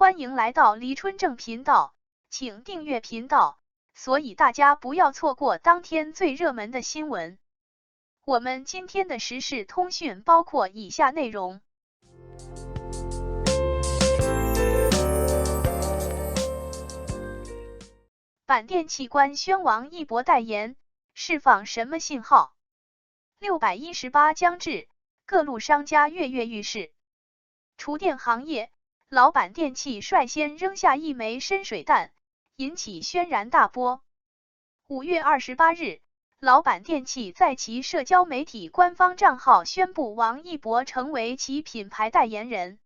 欢迎来到黎春正频道，请订阅频道，所以大家不要错过当天最热门的新闻。我们今天的时事通讯包括以下内容：板电器官宣王一博代言，释放什么信号？618将至，各路商家跃跃欲试。厨电行业，老板电器率先扔下一枚深水弹，引起轩然大波。5月28日，老板电器在其社交媒体官方账号宣布王一博成为其品牌代言人。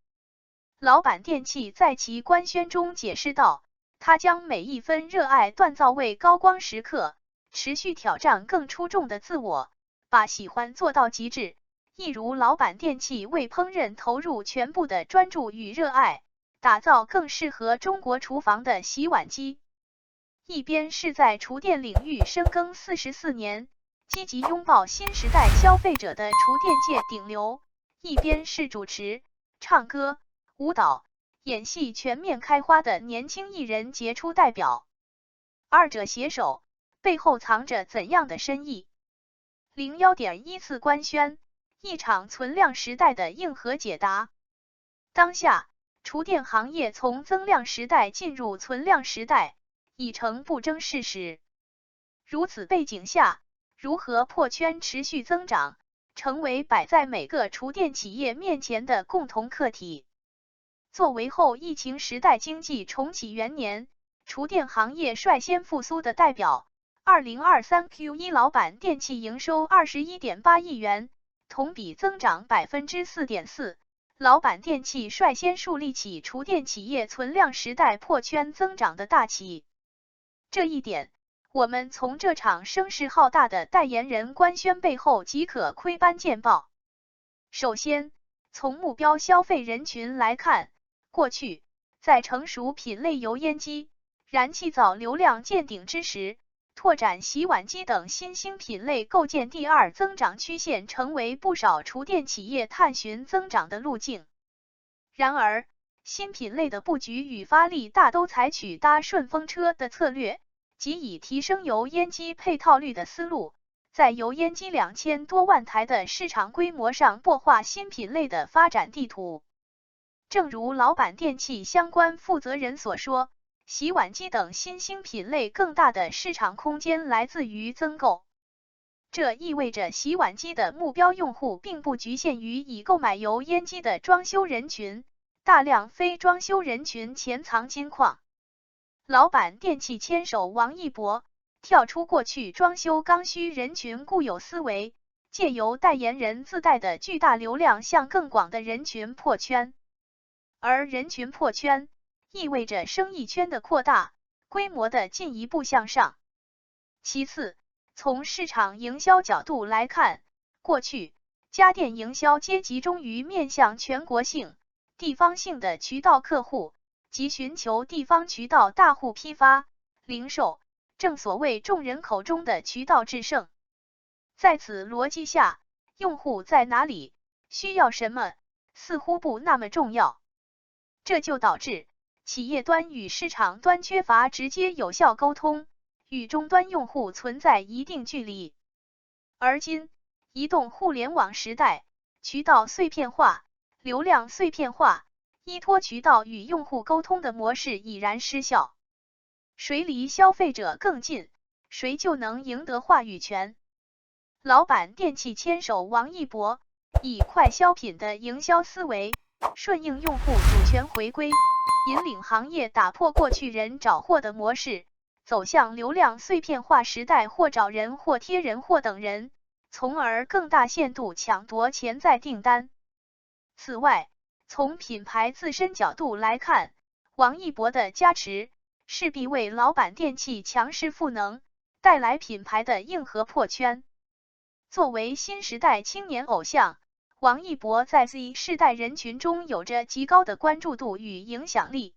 老板电器在其官宣中解释道，他将每一分热爱锻造为高光时刻，持续挑战更出众的自我，把喜欢做到极致。一如老板电器为烹饪投入全部的专注与热爱，打造更适合中国厨房的洗碗机。一边是在厨电领域深耕44年，积极拥抱新时代消费者的厨电界顶流，一边是主持、唱歌、舞蹈、演戏全面开花的年轻艺人杰出代表。二者携手，背后藏着怎样的深意？01.1次官宣，一场存量时代的硬核解答。当下，厨电行业从增量时代进入存量时代，已成不争事实。如此背景下，如何破圈持续增长，成为摆在每个厨电企业面前的共同课题。作为后疫情时代经济重启元年，厨电行业率先复苏的代表，2023 Q1 老板电器营收 21.8 亿元，同比增长 4.4%， 老板电器率先树立起厨电企业存量时代破圈增长的大旗。这一点，我们从这场声势浩大的代言人官宣背后即可窥斑见豹。首先，从目标消费人群来看，过去，在成熟品类油烟机、燃气灶流量见顶之时，拓展洗碗机等新兴品类构建第二增长曲线，成为不少厨电企业探寻增长的路径。然而，新品类的布局与发力大都采取搭顺风车的策略，即以提升油烟机配套率的思路，在油烟机2000多万台的市场规模上擘画新品类的发展地图。正如老板电器相关负责人所说，洗碗机等新兴品类更大的市场空间来自于增购。这意味着洗碗机的目标用户并不局限于已购买油烟机的装修人群，大量非装修人群潜藏金矿。老板电器牵手王一博，跳出过去装修刚需人群固有思维，借由代言人自带的巨大流量向更广的人群破圈。而人群破圈，意味着生意圈的扩大，规模的进一步向上。其次，从市场营销角度来看，过去家电营销皆集中于面向全国性、地方性的渠道客户，即寻求地方渠道大户批发、零售，正所谓众人口中的渠道制胜。在此逻辑下，用户在哪里，需要什么，似乎不那么重要。这就导致企业端与市场端缺乏直接有效沟通，与终端用户存在一定距离。而今，移动互联网时代，渠道碎片化、流量碎片化，依托渠道与用户沟通的模式已然失效。谁离消费者更近，谁就能赢得话语权。老板电器牵手王一博，以快消品的营销思维，顺应用户主权回归，引领行业打破过去人找货的模式，走向流量碎片化时代，或找人或贴人或等人，从而更大限度抢夺潜在订单。此外，从品牌自身角度来看，王一博的加持势必为老板电器强势赋能，带来品牌的硬核破圈。作为新时代青年偶像，王一博在 Z 世代人群中有着极高的关注度与影响力。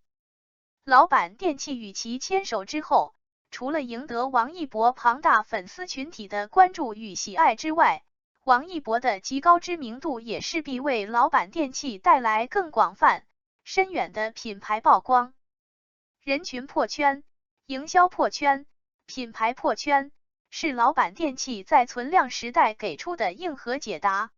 老板电器与其牵手之后，除了赢得王一博庞大粉丝群体的关注与喜爱之外，王一博的极高知名度也势必为老板电器带来更广泛、深远的品牌曝光。人群破圈、营销破圈、品牌破圈，是老板电器在存量时代给出的硬核解答。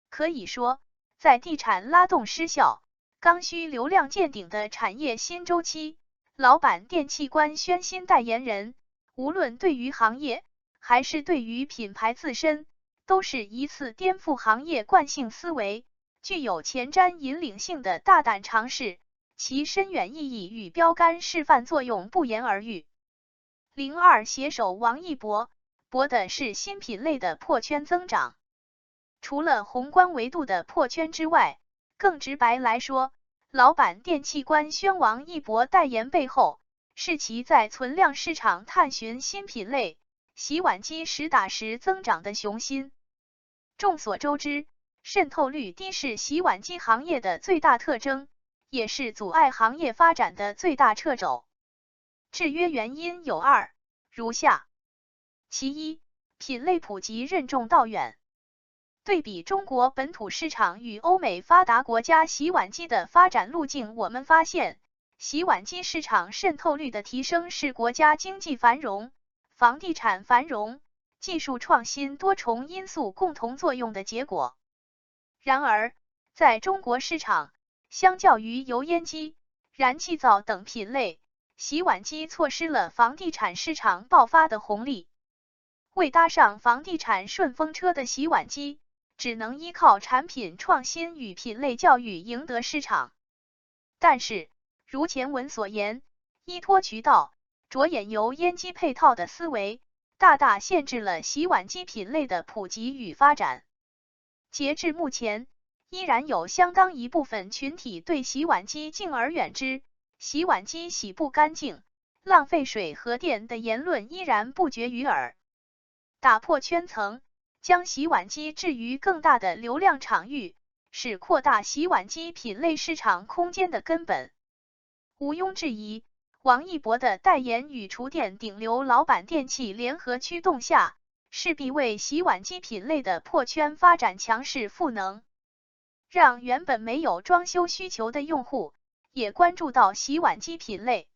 可以说，在地产拉动失效、刚需流量见顶的产业新周期，老板电器官宣新代言人，无论对于行业还是对于品牌自身，都是一次颠覆行业惯性思维，具有前瞻引领性的大胆尝试，其深远意义与标杆示范作用不言而喻。02携手王一博，博的是新品类的破圈增长。除了宏观维度的破圈之外，更直白来说，老板电器官宣王一博代言背后，是其在存量市场探寻新品类洗碗机实打实增长的雄心。众所周知，渗透率低是洗碗机行业的最大特征，也是阻碍行业发展的最大掣肘。制约原因有二，如下：其一，品类普及任重道远。对比中国本土市场与欧美发达国家洗碗机的发展路径，我们发现，洗碗机市场渗透率的提升是国家经济繁荣、房地产繁荣、技术创新多重因素共同作用的结果。然而，在中国市场，相较于油烟机、燃气灶等品类，洗碗机错失了房地产市场爆发的红利。未搭上房地产顺风车的洗碗机，只能依靠产品创新与品类教育赢得市场。但是，如前文所言，依托渠道、着眼油烟机配套的思维，大大限制了洗碗机品类的普及与发展。截至目前，依然有相当一部分群体对洗碗机敬而远之，洗碗机洗不干净、浪费水和电的言论依然不绝于耳。打破圈层，将洗碗机置于更大的流量场域，是扩大洗碗机品类市场空间的根本。毋庸置疑，王一博的代言与厨电顶流老板电器联合驱动下，势必为洗碗机品类的破圈发展强势赋能，让原本没有装修需求的用户也关注到洗碗机品类，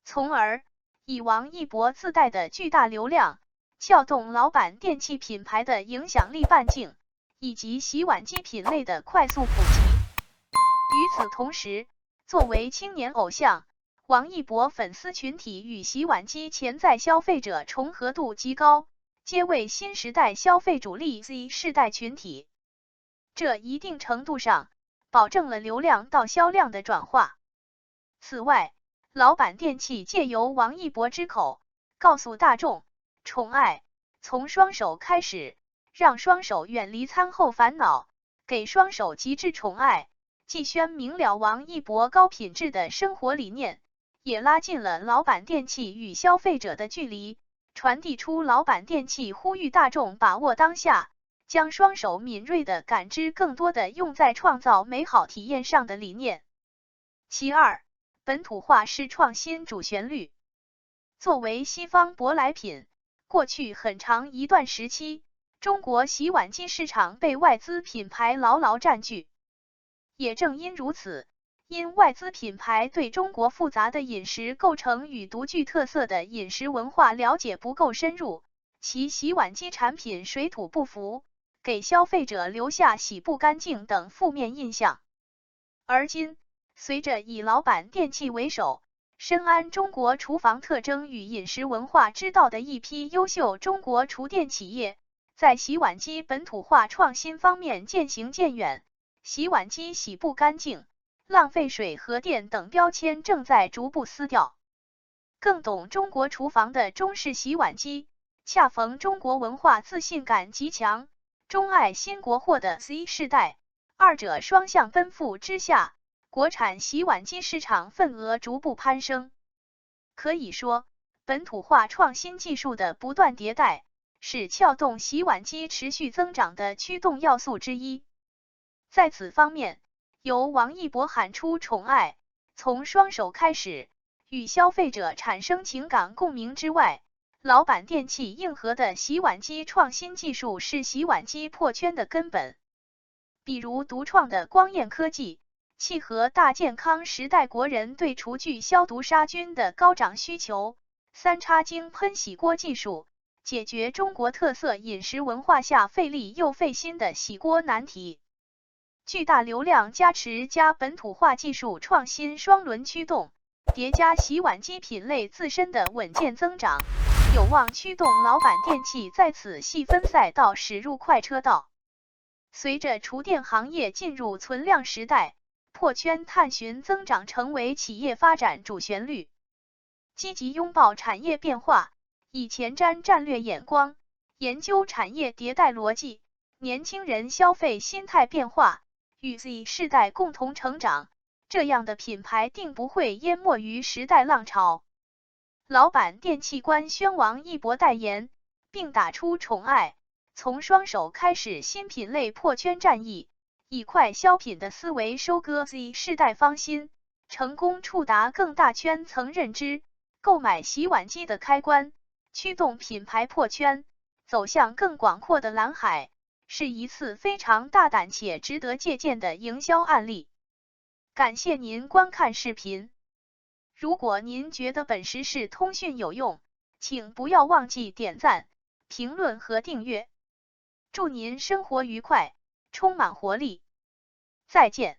从而以王一博自带的巨大流量，撬动老板电器品牌的影响力半径，以及洗碗机品类的快速普及。与此同时，作为青年偶像，王一博粉丝群体与洗碗机潜在消费者重合度极高，皆为新时代消费主力 Z 世代群体。这一定程度上保证了流量到销量的转化。此外，老板电器借由王一博之口，告诉大众，宠爱从双手开始，让双手远离餐后烦恼，给双手极致宠爱，既宣明了王一博高品质的生活理念，也拉近了老板电器与消费者的距离，传递出老板电器呼吁大众把握当下，将双手敏锐的感知更多的用在创造美好体验上的理念。其二，本土化是创新主旋律。作为西方舶来品，过去很长一段时期，中国洗碗机市场被外资品牌牢牢占据。也正因如此，因外资品牌对中国复杂的饮食构成与独具特色的饮食文化了解不够深入，其洗碗机产品水土不服，给消费者留下洗不干净等负面印象。而今，随着以老板电器为首，深谙中国厨房特征与饮食文化之道的一批优秀中国厨电企业，在洗碗机本土化创新方面渐行渐远，洗碗机洗不干净、浪费水和电等标签正在逐步撕掉。更懂中国厨房的中式洗碗机，恰逢中国文化自信感极强、钟爱新国货的 Z 世代，二者双向奔赴之下，国产洗碗机市场份额逐步攀升。可以说，本土化创新技术的不断迭代，是撬动洗碗机持续增长的驱动要素之一。在此方面，由王一博喊出宠爱，从双手开始，与消费者产生情感共鸣之外，老板电器硬核的洗碗机创新技术是洗碗机破圈的根本。比如独创的光焰科技，契合大健康时代国人对厨具消毒杀菌的高涨需求。三叉经喷洗锅技术解决中国特色饮食文化下费力又费心的洗锅难题。巨大流量加持加本土化技术创新双轮驱动，叠加洗碗机品类自身的稳健增长，有望驱动老板电器在此细分赛道驶入快车道。随着厨电行业进入存量时代，破圈探寻增长成为企业发展主旋律。积极拥抱产业变化，以前瞻战略眼光，研究产业迭代逻辑，年轻人消费心态变化，与 Z 世代共同成长，这样的品牌定不会淹没于时代浪潮。老板电器官宣王一博代言，并打出宠爱，从双手开始新品类破圈战役，以快消品的思维收割 Z 世代芳心，成功触达更大圈层认知，购买洗碗机的开关，驱动品牌破圈，走向更广阔的蓝海，是一次非常大胆且值得借鉴的营销案例。感谢您观看视频。如果您觉得本时事通讯有用，请不要忘记点赞、评论和订阅。祝您生活愉快，充满活力。再见。